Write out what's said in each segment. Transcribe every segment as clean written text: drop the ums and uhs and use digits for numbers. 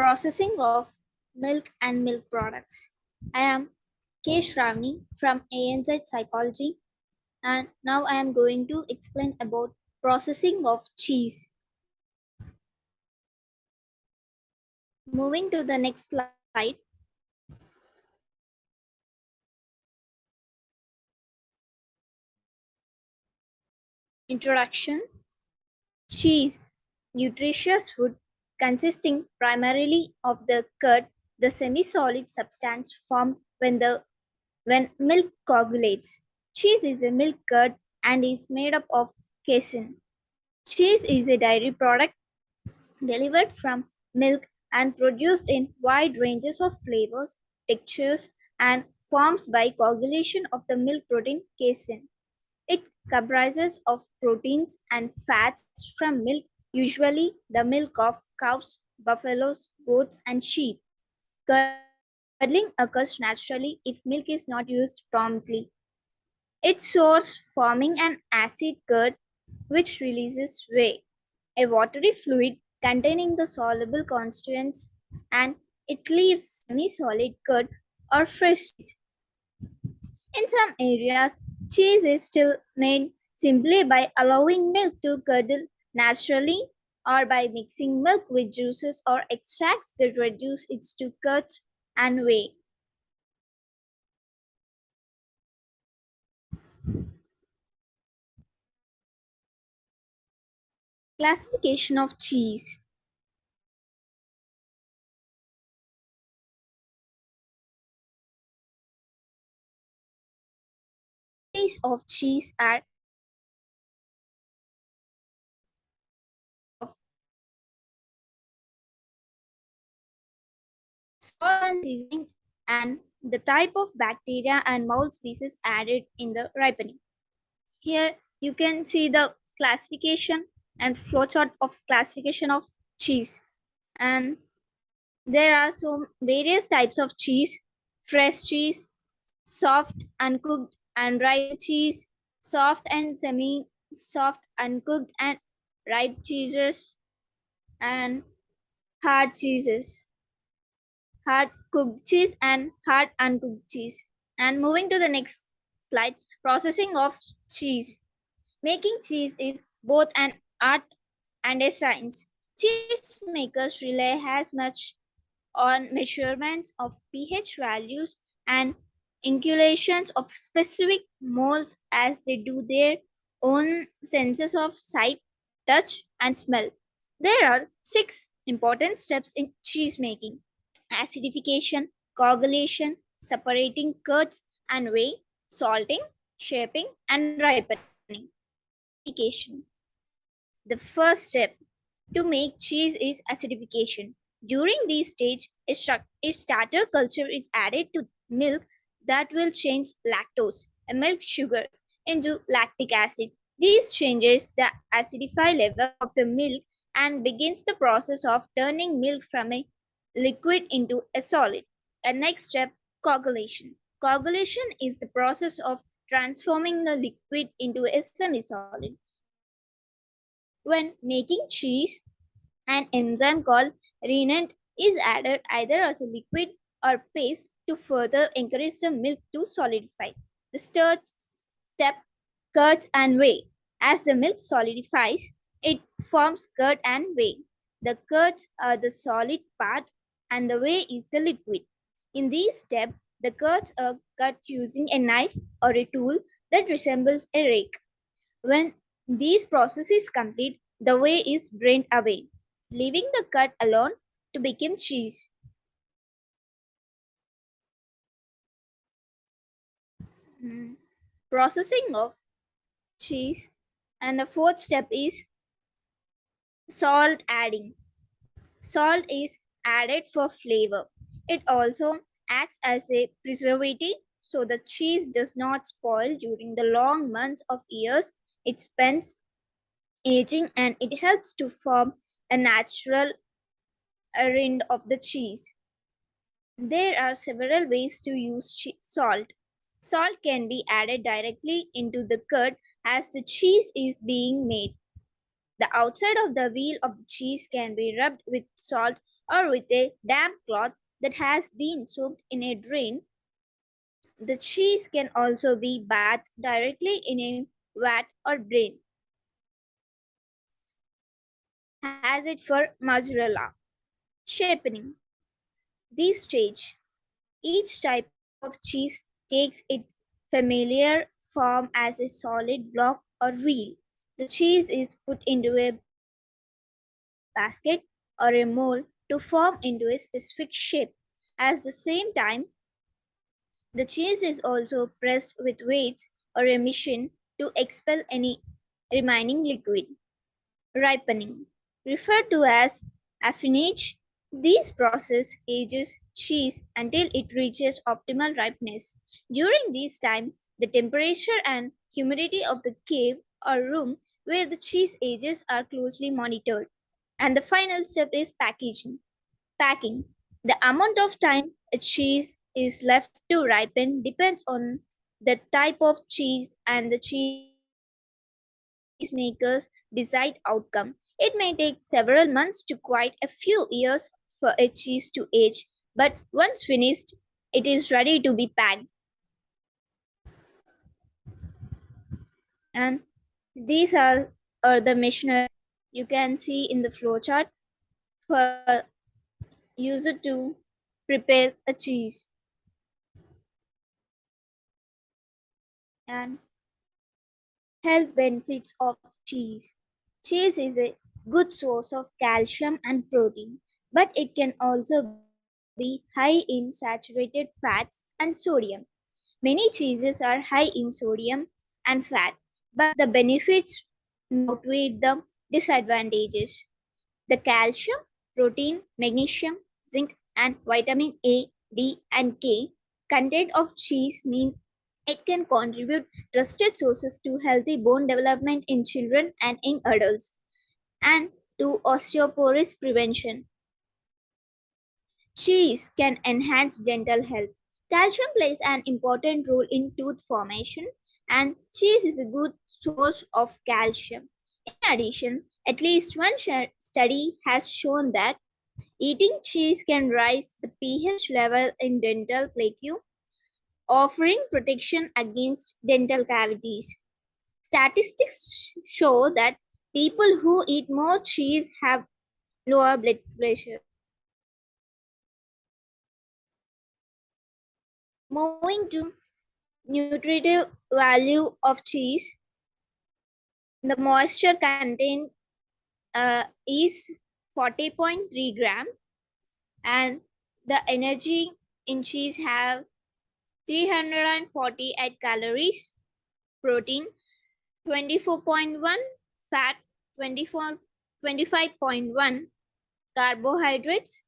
Processing of milk and milk products. I am Shravani from ANZ Psychology, and now I am going to explain about processing of cheese. Moving to the next slide. Introduction. Cheese, nutritious food consisting primarily of the curd, the semi-solid substance formed when milk coagulates. Cheese is a milk curd and is made up of casein. Cheese is a dairy product delivered from milk and produced in wide ranges of flavors, textures, and forms by coagulation of the milk protein casein. It comprises of proteins and fats from milk, usually the milk of cows, buffaloes, goats, and sheep. Curdling occurs naturally if milk is not used promptly. It sours forming an acid curd which releases whey, a watery fluid containing the soluble constituents, and it leaves semi-solid curd or fresh cheese. In some areas, cheese is still made simply by allowing milk to curdle naturally or by mixing milk with juices or extracts that reduce it to curds and whey. Classification of cheese. Varieties of cheese are of salt and seasoning and the type of bacteria and mold species added in the ripening. Here you can see the classification and flowchart of classification of cheese. And there are so various types of cheese: fresh cheese, soft, uncooked and ripe cheese, soft and semi-soft, uncooked and ripe cheeses, and hard cheeses, hard cooked cheese and hard uncooked cheese. And moving to the next slide, processing of cheese. Making cheese is both an art and a science. Cheese makers rely as much on measurements of pH values and inculations of specific molds as they do their own senses of sight, touch, and smell. There are 6 important steps in cheese making: acidification, coagulation, separating curds and whey, salting, shaping, and ripening. Acidification. The first step to make cheese is acidification. During this stage, a starter culture is added to milk that will change lactose, a milk sugar, into lactic acid. This changes the acidify level of the milk and begins the process of turning milk from a liquid into a solid. A next step, coagulation. Coagulation is the process of transforming the liquid into a semi-solid. When making cheese, an enzyme called rennet is added either as a liquid or paste to further encourage the milk to solidify. The third step, curds and whey. As the milk solidifies, it forms curd and whey. The curds are the solid part and the whey is the liquid. In this step, the curds are cut using a knife or a tool that resembles a rake. When this process is complete, the whey is drained away, leaving the curd alone to become cheese. Processing of cheese. And the fourth step is salt adding. Salt is added for flavor. It also acts as a preservative so the cheese does not spoil during the long months of years it spends aging, and it helps to form a natural rind of the cheese. There are several ways to use salt. Salt can be added directly into the curd as the cheese is being made. The outside of the wheel of the cheese can be rubbed with salt or with a damp cloth that has been soaked in a drain. The cheese can also be bathed directly in a vat or drain, as it for mozzarella. Shaping. This stage, each type of cheese takes its familiar form as a solid block or wheel. The cheese is put into a basket or a mold to form into a specific shape. At the same time, the cheese is also pressed with weights or a machine to expel any remaining liquid. Ripening, referred to as affinage, this process ages cheese until it reaches optimal ripeness. During this time, the temperature and humidity of the cave or room where the cheese ages are closely monitored. And the final step is packaging. Packing. The amount of time a cheese is left to ripen depends on the type of cheese and the cheesemakers' desired outcome. It may take several months to quite a few years for a cheese to age, but once finished, it is ready to be packed. And these are the machineries you can see in the flowchart for user to prepare a cheese. And health benefits of cheese. Cheese is a good source of calcium and protein, but it can also be high in saturated fats and sodium. Many cheeses are high in sodium and fat, but the benefits outweigh the disadvantages. The calcium, protein, magnesium, zinc, and vitamin A, D, and K content of cheese mean it can contribute trusted sources to healthy bone development in children and young adults and to osteoporosis prevention. Cheese can enhance dental health. Calcium plays an important role in tooth formation, and cheese is a good source of calcium. In addition, at least one study has shown that eating cheese can raise the pH level in dental plaque, offering protection against dental cavities. Statistics show that people who eat more cheese have lower blood pressure. Moving to nutritive value of cheese, the moisture content is 40.3 gram, and the energy in cheese have 348 calories, protein 24.1, fat 25.1, carbohydrates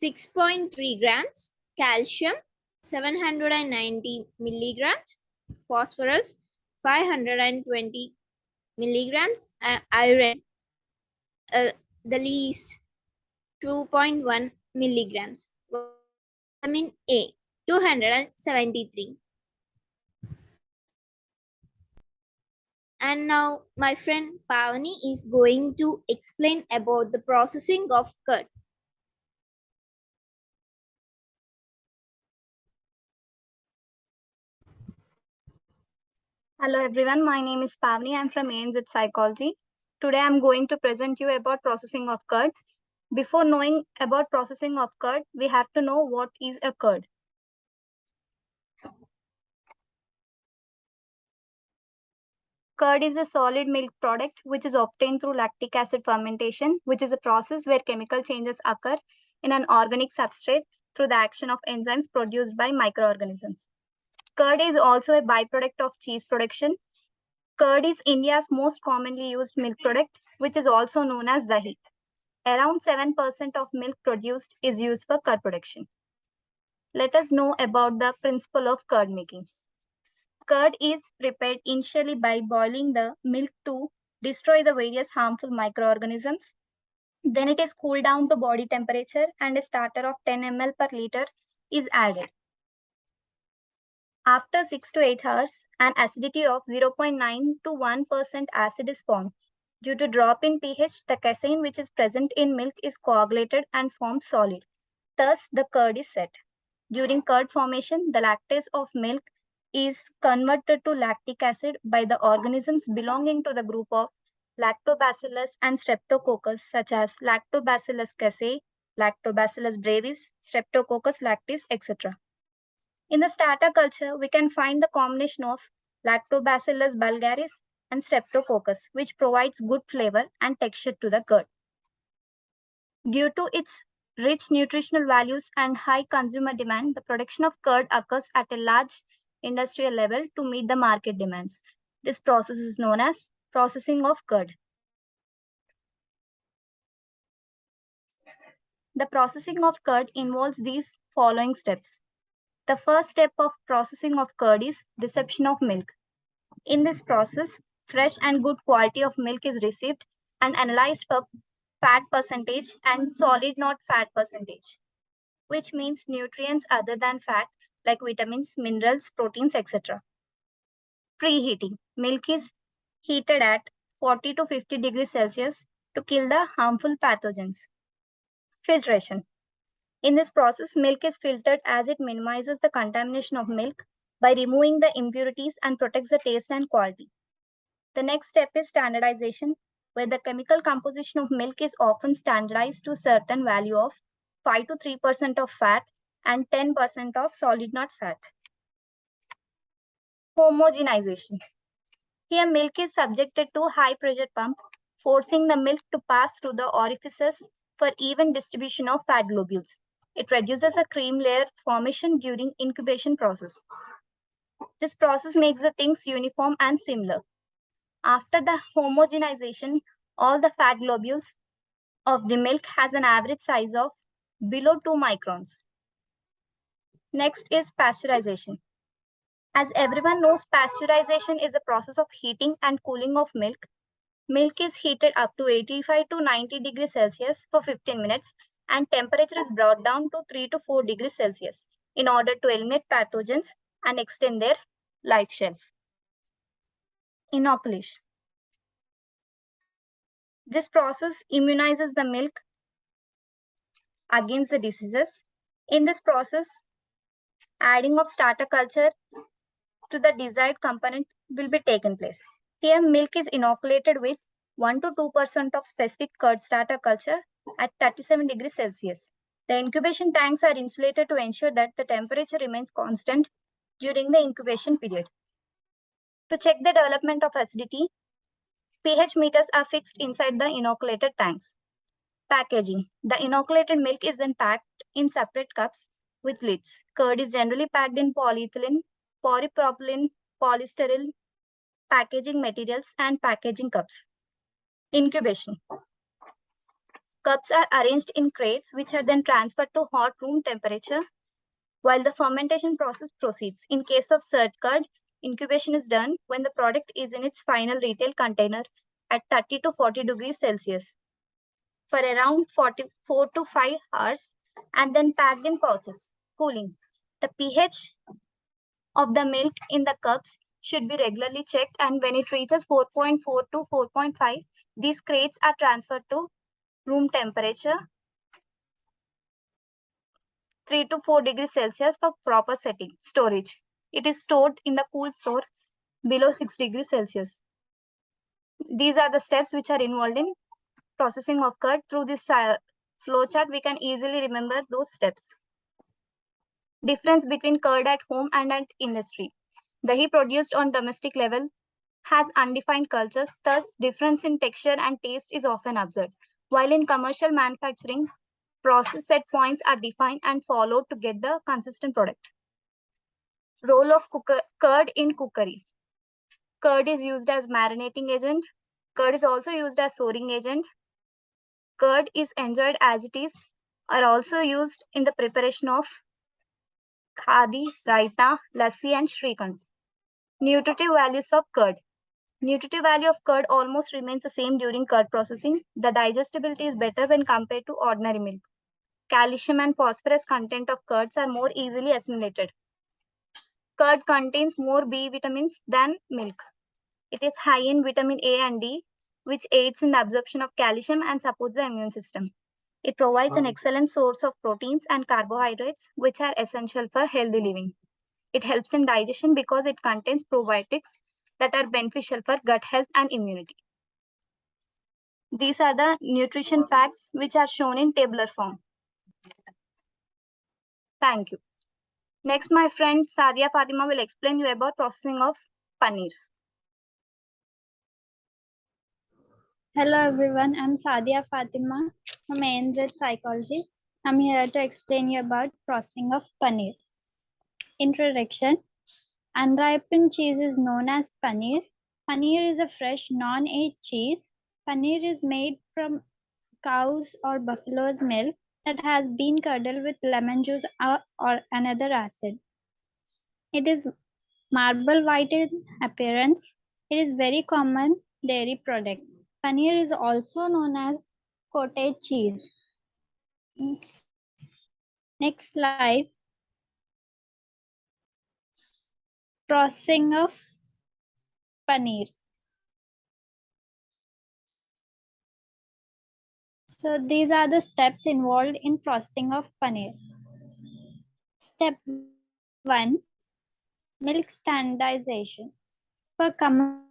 6.3 grams, calcium 790 milligrams, phosphorus 520 milligrams, iron the least 2.1 milligrams, vitamin A 273. And now my friend Pavani is going to explain about the processing of curd. Hello everyone, my name is Pavani. I'm from ANZ Psychology. Today I'm going to present you about processing of curd. Before knowing about processing of curd, we have to know what is a curd. Curd is a solid milk product which is obtained through lactic acid fermentation, which is a process where chemical changes occur in an organic substrate through the action of enzymes produced by microorganisms. Curd is also a byproduct of cheese production. Curd is India's most commonly used milk product, which is also known as dahi. Around 7% of milk produced is used for curd production. Let us know about the principle of curd making. Curd is prepared initially by boiling the milk to destroy the various harmful microorganisms. Then it is cooled down to body temperature and a starter of 10 ml per liter is added. After 6 to 8 hours, an acidity of 0.9 to 1% acid is formed. Due to drop in pH, the casein which is present in milk is coagulated and forms solid. Thus, the curd is set. During curd formation, the lactase of milk is converted to lactic acid by the organisms belonging to the group of Lactobacillus and Streptococcus, such as Lactobacillus casei, Lactobacillus brevis, Streptococcus lactis, etc. In the starter culture, we can find the combination of Lactobacillus bulgaris and Streptococcus, which provides good flavor and texture to the curd. Due to its rich nutritional values and high consumer demand, the production of curd occurs at a large industrial level to meet the market demands. This process is known as processing of curd. The processing of curd involves these following steps. The first step of processing of curd is reception of milk. In this process, fresh and good quality of milk is received and analyzed for fat percentage and solid not fat percentage, which means nutrients other than fat like vitamins, minerals, proteins, etc. Preheating. Milk is heated at 40 to 50 degrees Celsius to kill the harmful pathogens. Filtration. In this process, milk is filtered as it minimizes the contamination of milk by removing the impurities and protects the taste and quality. The next step is standardization, where the chemical composition of milk is often standardized to a certain value of 5 to 3% of fat and 10% of solid not fat. Homogenization. Here, milk is subjected to high pressure pump, forcing the milk to pass through the orifices for even distribution of fat globules. It reduces a cream layer formation during incubation process. This process makes the things uniform and similar. After the homogenization, all the fat globules of the milk has an average size of below 2 microns. Next is pasteurization. As everyone knows, pasteurization is the process of heating and cooling of milk. Milk is heated up to 85 to 90 degrees Celsius for 15 minutes and temperature is brought down to 3 to 4 degrees Celsius in order to eliminate pathogens and extend their life shelf. Inoculation. This process immunizes the milk against the diseases. In this process, adding of starter culture to the desired component will be taken place. Here, milk is inoculated with 1 to 2% of specific curd starter culture at 37 degrees Celsius. The incubation tanks are insulated to ensure that the temperature remains constant during the incubation period. To check the development of acidity, pH meters are fixed inside the inoculated tanks. Packaging. The inoculated milk is then packed in separate cups with lids. Curd is generally packed in polyethylene, polypropylene, polystyrene, packaging materials, and packaging cups. Incubation. Cups are arranged in crates which are then transferred to hot room temperature while the fermentation process proceeds. In case of surd curd, incubation is done when the product is in its final retail container at 30 to 40 degrees Celsius for around 4 to 5 hours and then packed in pouches. Cooling. The pH of the milk in the cups should be regularly checked, and when it reaches 4.4 to 4.5, these crates are transferred to room temperature 3 to 4 degrees Celsius for proper setting. Storage. It is stored in the cool store below 6 degrees Celsius. These are the steps which are involved in processing of curd. Through this flowchart, we can easily remember those steps. Difference between curd at home and at industry. Dahi produced on domestic level has undefined cultures, thus difference in texture and taste is often observed. While in commercial manufacturing, process set points are defined and followed to get the consistent product. Role of curd in cookery. Curd is used as marinating agent. Curd is also used as souring agent. Curd is enjoyed as it is, are also used in the preparation of khadi, raita, lassi, and shrikhand. Nutritive values of curd. Nutritive value of curd almost remains the same during curd processing. The digestibility is better when compared to ordinary milk. Calcium and phosphorus content of curds are more easily assimilated. Curd contains more B vitamins than milk. It is high in vitamin A and D, which aids in the absorption of calcium and supports the immune system. It provides an excellent source of proteins and carbohydrates, which are essential for healthy living. It helps in digestion because it contains probiotics that are beneficial for gut health and immunity. These are the nutrition facts which are shown in tabular form. Thank you. Next, my friend Sadiya Fatima will explain you about processing of paneer. Hello everyone, I'm Sadiya Fatima from ANZ Psychology. I'm here to explain you about processing of paneer. Introduction. Unripened cheese is known as paneer. Paneer is a fresh, non-aged cheese. Paneer is made from cow's or buffalo's milk that has been curdled with lemon juice or another acid. It is marble white in appearance. It is very common dairy product. Paneer is also known as cottage cheese. Next slide. Processing of paneer. So these are the steps involved in processing of paneer. Step 1. Milk standardization. For commercial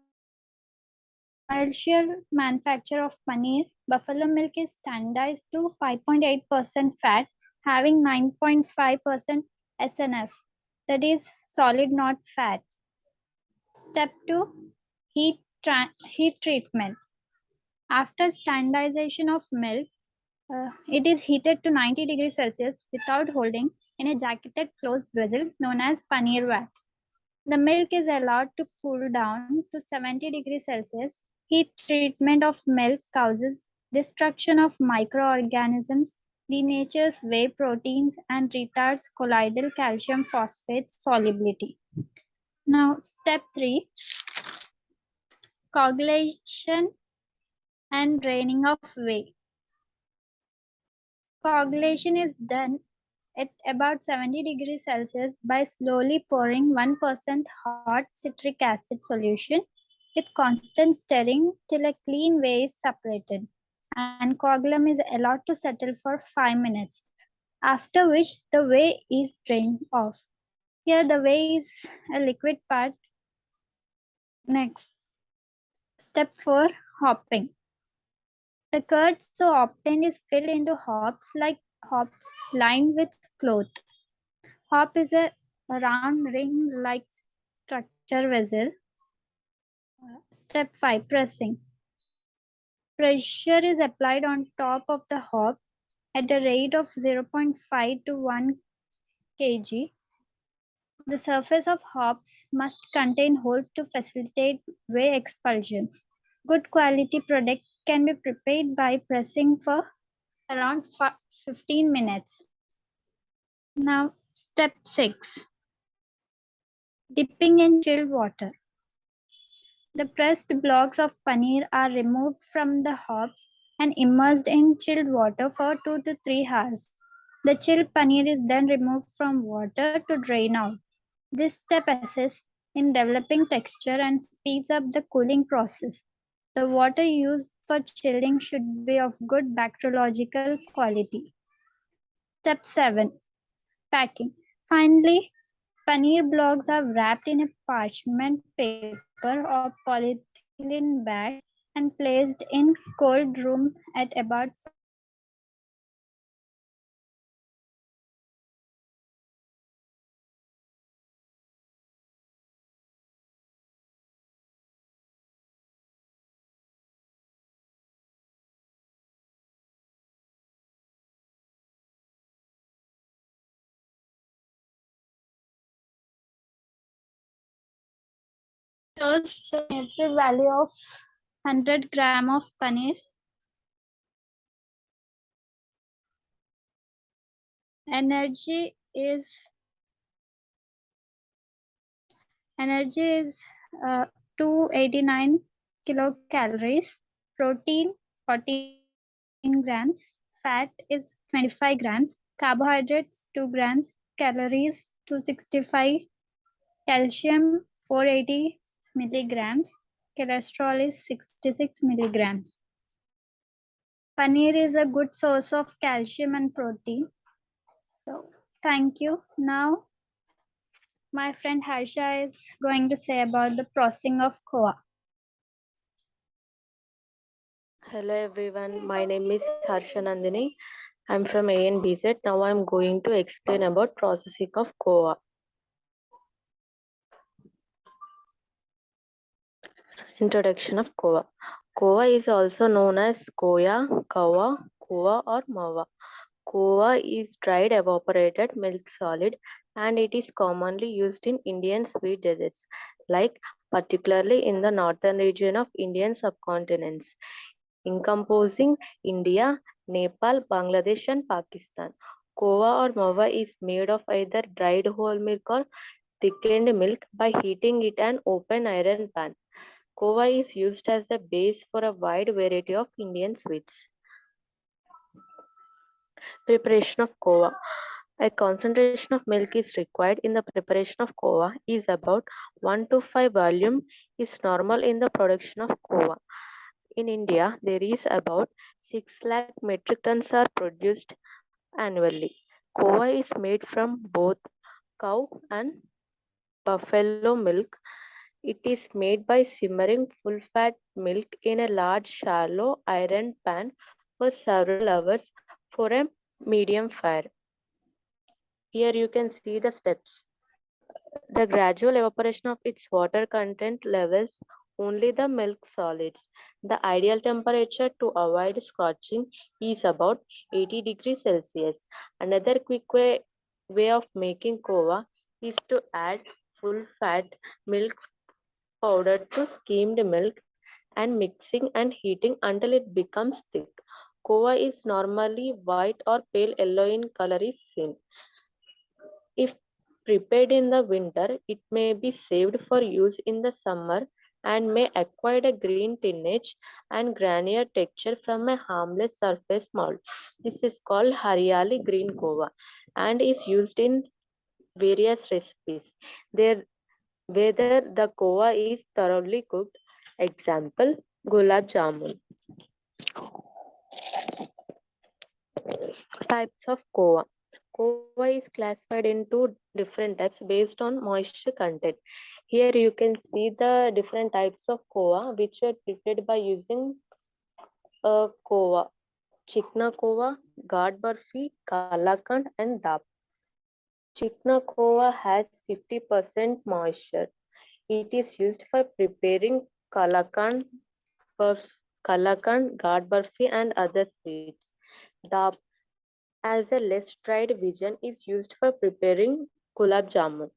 manufacture of paneer, buffalo milk is standardized to 5.8% fat, having 9.5% SNF, that is solid not fat. Step 2. Heat treatment. After standardization of milk, it is heated to 90 degrees Celsius without holding in a jacketed closed vessel known as paneer vat. The milk is allowed to cool down to 70 degrees Celsius. Heat treatment of milk causes destruction of microorganisms, denatures whey proteins, and retards colloidal calcium phosphate solubility. Now, step 3. Coagulation and draining of whey. Coagulation is done at about 70 degrees Celsius by slowly pouring 1% hot citric acid solution with constant stirring till a clean whey is separated, and coagulum is allowed to settle for 5 minutes, after which the whey is drained off. Here the whey is a liquid part. Next, step 4. Hopping. The curd so obtained is filled into hops lined with cloth. Hop is a round ring-like structure vessel. Step 5. Pressing. Pressure is applied on top of the hop at a rate of 0.5 to 1 kg. The surface of hops must contain holes to facilitate whey expulsion. Good quality product can be prepared by pressing for around 15 minutes. Now, step 6. Dipping in chilled water. The pressed blocks of paneer are removed from the hops and immersed in chilled water for 2 to 3 hours. The chilled paneer is then removed from water to drain out. This step assists in developing texture and speeds up the cooling process. The water used for chilling should be of good bacteriological quality. Step 7. Packing. Finally, paneer blocks are wrapped in a parchment paper or polyethylene bag and placed in cold room at about 5 to 7 degrees Celsius. After packing, the paneer blocks are packed in a shows the nutritive value of 100 gram of paneer. Energy is energy is 289 kilocalories, protein 14 grams, fat is 25 grams, carbohydrates 2 grams, calories 265, calcium 480 milligrams, cholesterol is 66 milligrams. Paneer is a good source of calcium and protein. So, thank you. Now, my friend Harsha is going to say about the processing of Khoa. Hello everyone, my name is Harsha Nandini. I'm from ANPH. Now I'm going to explain about processing of Khoa. Introduction of Khoa. Khoa is also known as Koya, Kawa, Khoa or Mawa. Khoa is dried evaporated milk solid and it is commonly used in Indian sweet desserts, like particularly in the northern region of Indian subcontinents, encompassing India, Nepal, Bangladesh, and Pakistan. Khoa or Mawa is made of either dried whole milk or thickened milk by heating it in an open iron pan. Khoa is used as a base for a wide variety of Indian sweets. Preparation of Khoa. A concentration of milk is required in the preparation of Khoa is about 1 to 5 volume is normal in the production of Khoa. In India, there is about 6 lakh metric tons are produced annually. Khoa is made from both cow and buffalo milk. It is made by simmering full fat milk in a large shallow iron pan for several hours for a medium fire. Here you can see the steps. The gradual evaporation of its water content levels only the milk solids. The ideal temperature to avoid scorching is about 80 degrees Celsius. Another quick way of making Khoa is to add full fat milk powder to skimmed milk and mixing and heating until it becomes thick. Khoa is normally white or pale yellow in color is seen. If prepared in the winter, it may be saved for use in the summer and may acquire a green tintage and granular texture from a harmless surface mold. This is called Haryali green Khoa and is used in various recipes. There, whether the Khoa is thoroughly cooked, example, gulab jamun. Types of Khoa. Khoa is classified into different types based on moisture content. Here you can see the different types of Khoa which were prepared by using a Khoa. Chikna Khoa, Gad Barfi, Kalakand and Dap. Chikna Khoa has 50% moisture. It is used for preparing Kalakand, Gad Barfi and other sweets. Dap as a less dried version is used for preparing gulab jamun.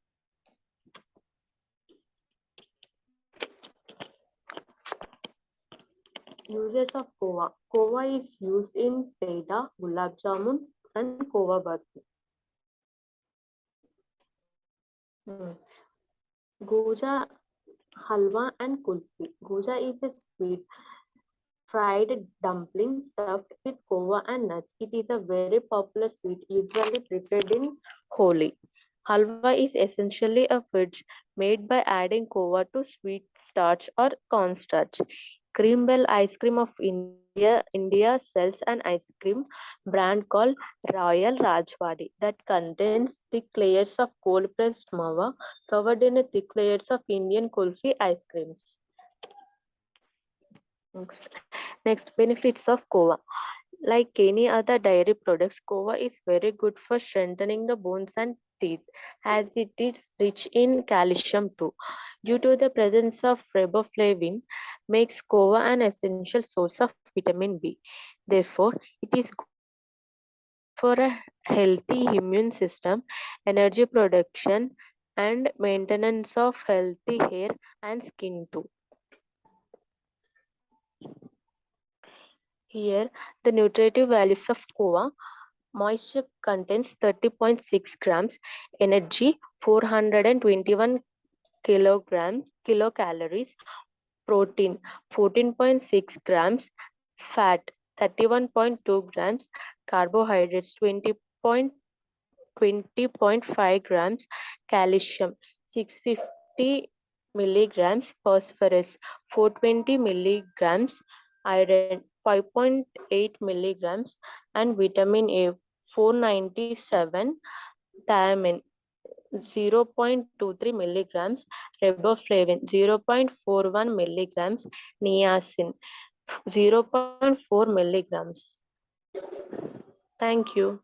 Uses of Khoa. Khoa is used in Peda, gulab jamun and Khoa barfi. Goja, halwa and kulfi. Goja is a sweet fried dumpling stuffed with Khoa and nuts. It is a very popular sweet usually prepared in Holi. Halwa is essentially a fudge made by adding Khoa to sweet starch or cornstarch. Cream Bell Ice Cream of India sells an ice cream brand called Royal Rajwadi that contains thick layers of cold pressed mawa covered in a thick layers of Indian kulfi ice creams. Next, benefits of Khoa. Like any other dairy products, Khoa is very good for strengthening the bones and teeth as it is rich in calcium too. Due to the presence of riboflavin, makes Khoa an essential source of vitamin B. Therefore, it is good for a healthy immune system, energy production, and maintenance of healthy hair and skin too. Here, the nutritive values of Khoa. Moisture contains 30.6 grams, energy 421 kilocalories, protein 14.6 grams, fat 31.2 grams, carbohydrates 20.5 grams, calcium 650 milligrams, phosphorus 420 milligrams, iron 5.8 milligrams, and vitamin A 497, thiamine 0.23 milligrams, riboflavin 0.41 milligrams, niacin 0.4 milligrams. Thank you.